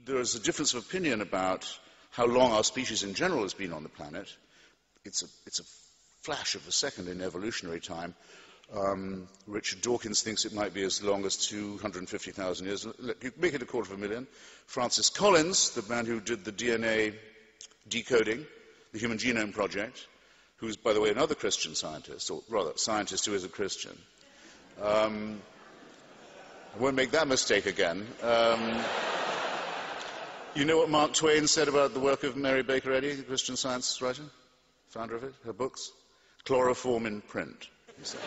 there is a difference of opinion about how long our species in general has been on the planet. It's a flash of a second in evolutionary time. Richard Dawkins thinks it might be as long as 250,000 years. You make it 250,000. Francis Collins, the man who did the DNA decoding, the Human Genome Project, who's, by the way, another Christian scientist, or rather, scientist who is a Christian. I won't make that mistake again. You know what Mark Twain said about the work of Mary Baker Eddy, the Christian Science writer, founder of it, her books? Chloroform in print, he said.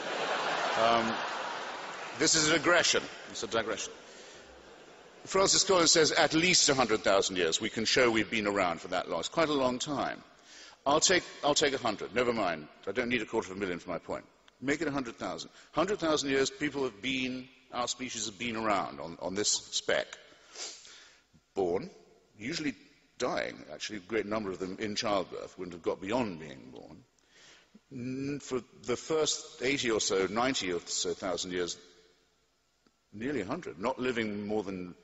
This is a digression. It's a digression. Francis Collins says at least 100,000 years. We can show we've been around for that long. It's quite a long time. I'll take 100. Never mind. I don't need 250,000 for my point. Make it 100,000. 100,000 years, people have been, our species have been around on this speck. Born, usually dying. Actually, a great number of them in childbirth wouldn't have got beyond being born. For the first 80 or so, 90 or so thousand years, nearly 100, not living more than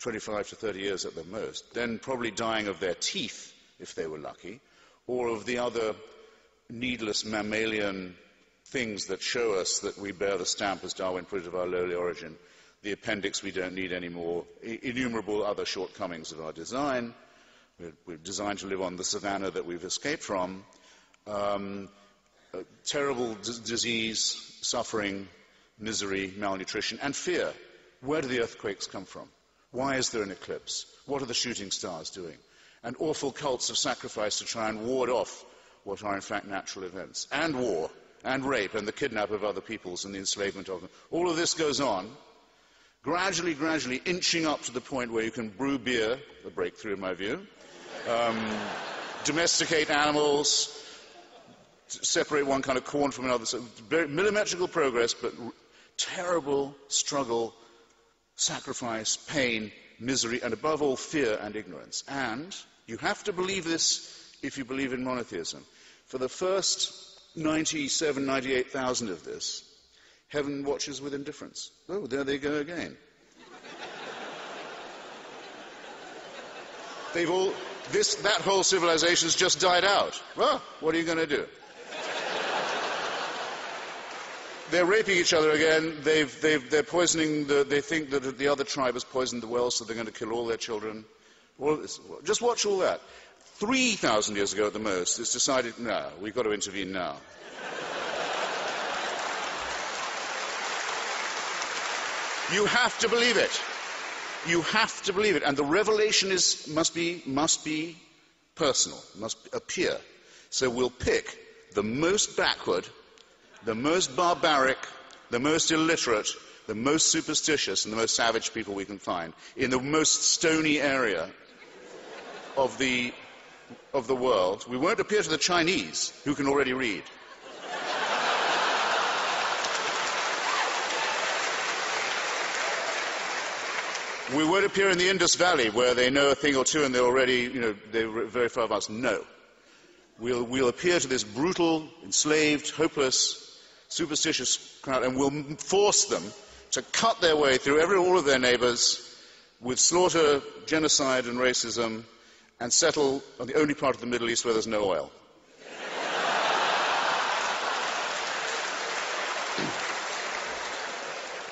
25 to 30 years at the most, then probably dying of their teeth, if they were lucky, or of the other needless mammalian things that show us that we bear the stamp, as Darwin put it, of our lowly origin, the appendix we don't need anymore, innumerable other shortcomings of our design. We're designed to live on the savannah that we've escaped from. Terrible disease, suffering, misery, malnutrition, and fear. Where do the earthquakes come from? Why is there an eclipse? What are the shooting stars doing? And awful cults of sacrifice to try and ward off what are in fact natural events. And war, and rape, and the kidnap of other peoples, and the enslavement of them. All of this goes on, gradually inching up to the point where you can brew beer, a breakthrough in my view, domesticate animals, separate one kind of corn from another. So very millimetrical progress, but terrible struggle, sacrifice, pain, misery, and above all, fear and ignorance. And you have to believe this if you believe in monotheism. For the first 97, 98,000 of this, heaven watches with indifference. Oh, there they go again. That whole civilization's just died out. Well, what are you going to do? They're raping each other again. They're poisoning. They think that the other tribe has poisoned the well, so they're going to kill all their children. Just watch all that. 3,000 years ago at the most, it's decided, no, we've got to intervene now. You have to believe it. You have to believe it. And the revelation must be personal, must appear. So we'll pick the most backward, the most barbaric, the most illiterate, the most superstitious, and the most savage people we can find in the most stony area of the world. We won't appear to the Chinese, who can already read. We won't appear in the Indus Valley, where they know a thing or two and they're already, they're very far advanced. No. We'll appear to this brutal, enslaved, hopeless, superstitious crowd, and we'll force them to cut their way through all of their neighbors with slaughter, genocide, and racism, and settle on the only part of the Middle East where there's no oil.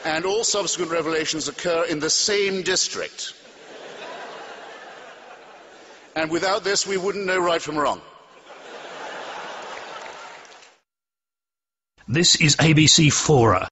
And all subsequent revelations occur in the same district. And without this, we wouldn't know right from wrong. This is ABC Fora.